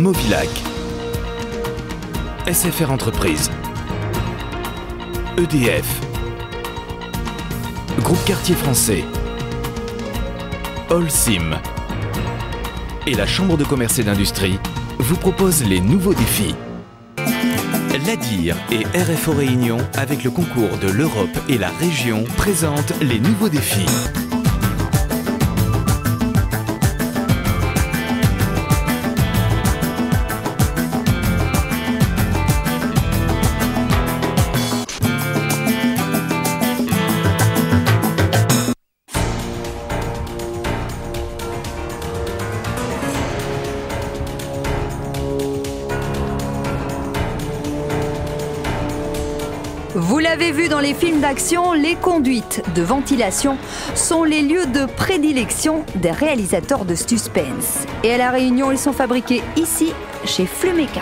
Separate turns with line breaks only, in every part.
Movilac, SFR Entreprises, EDF, Groupe Quartier Français, Holcim et la Chambre de commerce et d'industrie vous proposent les nouveaux défis. L'ADIR et RFO Réunion, avec le concours de l'Europe et la région, présentent les nouveaux défis.
Vous l'avez vu dans les films d'action, les conduites de ventilation sont les lieux de prédilection des réalisateurs de suspense. Et à La Réunion, ils sont fabriqués ici, chez Flumeca.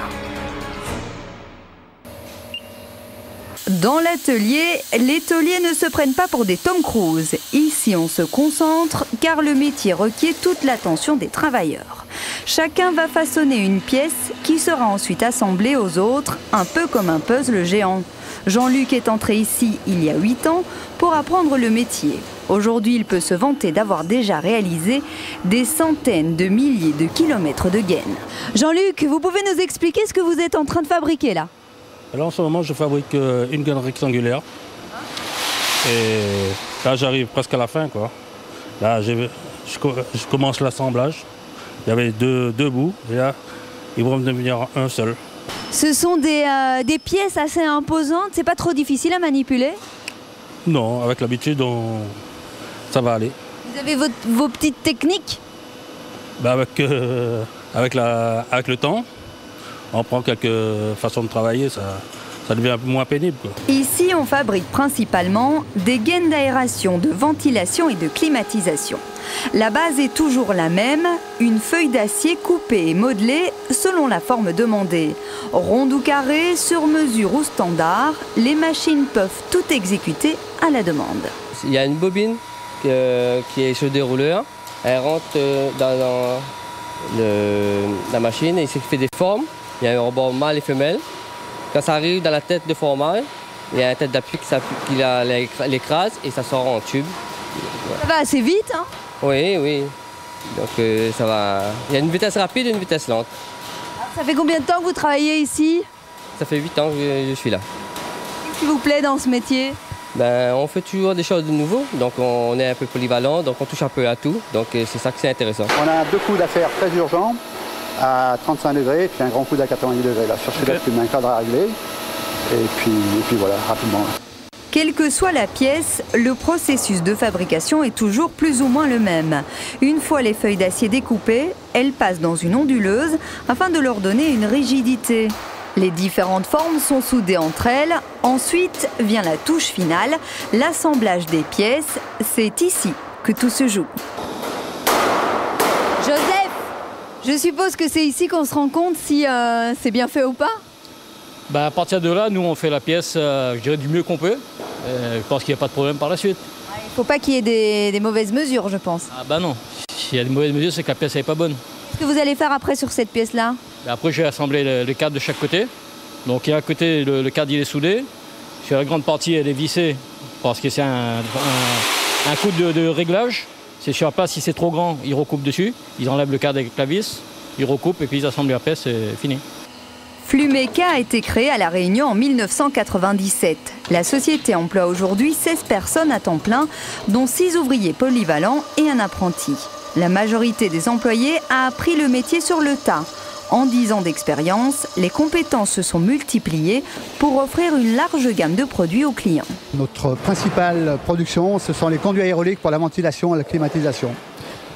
Dans l'atelier, les tauliers ne se prennent pas pour des Tom Cruise. Ici, on se concentre car le métier requiert toute l'attention des travailleurs. Chacun va façonner une pièce qui sera ensuite assemblée aux autres, un peu comme un puzzle géant. Jean-Luc est entré ici il y a 8 ans pour apprendre le métier. Aujourd'hui, il peut se vanter d'avoir déjà réalisé des centaines de milliers de kilomètres de gaines. Jean-Luc, vous pouvez nous expliquer ce que vous êtes en train de fabriquer là?
Alors en ce moment, je fabrique une gaine rectangulaire. Et là, j'arrive presque à la fin, quoi. Là, je commence l'assemblage. Il y avait deux bouts, et là, ils vont devenir un seul.
Ce sont des pièces assez imposantes, c'est pas trop difficile à manipuler?
Non, avec l'habitude, ça va aller.
Vous avez vos petites techniques?
Ben avec le temps, on prend quelques façons de travailler, ça devient un peu moins pénible, quoi.
Ici, on fabrique principalement des gaines d'aération, de ventilation et de climatisation. La base est toujours la même, une feuille d'acier coupée et modelée selon la forme demandée. Ronde ou carrée, sur mesure ou standard, les machines peuvent tout exécuter à la demande.
Il y a une bobine qui est sur des rouleurs. Elle rentre dans la machine et c'est fait des formes. Il y a un rebord mâle et femelle. Quand ça arrive dans la tête de formage, il y a une tête d'appui qui l'écrase et ça sort en tube.
Ça va assez vite, hein?
Oui, oui. Donc ça va. Il y a une vitesse rapide et une vitesse lente.
Ça fait combien de temps que vous travaillez ici?
Ça fait 8 ans que je suis là.
Qu'est-ce qui vous plaît dans ce métier?
Ben, on fait toujours des choses de nouveau, donc on est un peu polyvalent, donc on touche un peu à tout, donc c'est ça que c'est intéressant.
On a 2 coups d'affaires très urgents à 35 degrés et puis un grand coup à 90 degrés. Là, sur celui-là, tu mets un cadre à régler et puis voilà, rapidement.
Quelle que soit la pièce, le processus de fabrication est toujours plus ou moins le même. Une fois les feuilles d'acier découpées, elles passent dans une onduleuse afin de leur donner une rigidité. Les différentes formes sont soudées entre elles. Ensuite vient la touche finale, l'assemblage des pièces. C'est ici que tout se joue. Joseph, je suppose que c'est ici qu'on se rend compte si c'est bien fait ou pas?
Ben à partir de là, nous on fait la pièce, je dirais, du mieux qu'on peut. Je pense qu'il n'y a pas de problème par la suite.
Il ne faut pas qu'il y ait des mauvaises mesures, je pense.
Ah ben non, s'il y a des mauvaises mesures, c'est que la pièce n'est pas bonne.
Qu'est-ce que vous allez faire après sur cette pièce-là?
Ben après, j'ai assemblé le cadre de chaque côté. Donc il y a un côté, le cadre il est soudé. Sur la grande partie, elle est vissée parce que c'est un coup de réglage. C'est sur place, si c'est trop grand, ils recoupent dessus. Ils enlèvent le cadre avec la vis, ils recoupent et puis ils assemblent la pièce, c'est fini.
Flumeca a été créée à La Réunion en 1997. La société emploie aujourd'hui 16 personnes à temps plein, dont 6 ouvriers polyvalents et un apprenti. La majorité des employés a appris le métier sur le tas. En 10 ans d'expérience, les compétences se sont multipliées pour offrir une large gamme de produits aux clients.
Notre principale production, ce sont les conduits aéroliques pour la ventilation et la climatisation.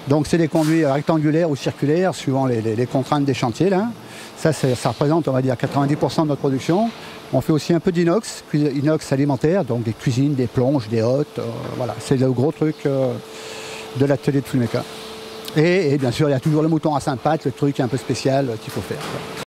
Donc c'est des conduits rectangulaires ou circulaires, suivant les contraintes des chantiers, là. Ça représente, on va dire, 90% de notre production. On fait aussi un peu d'inox, inox alimentaire, donc des cuisines, des plonges, des hottes. Voilà, c'est le gros truc de l'atelier de Flumeca. Et bien sûr, il y a toujours le mouton à 5 pattes, le truc un peu spécial qu'il faut faire.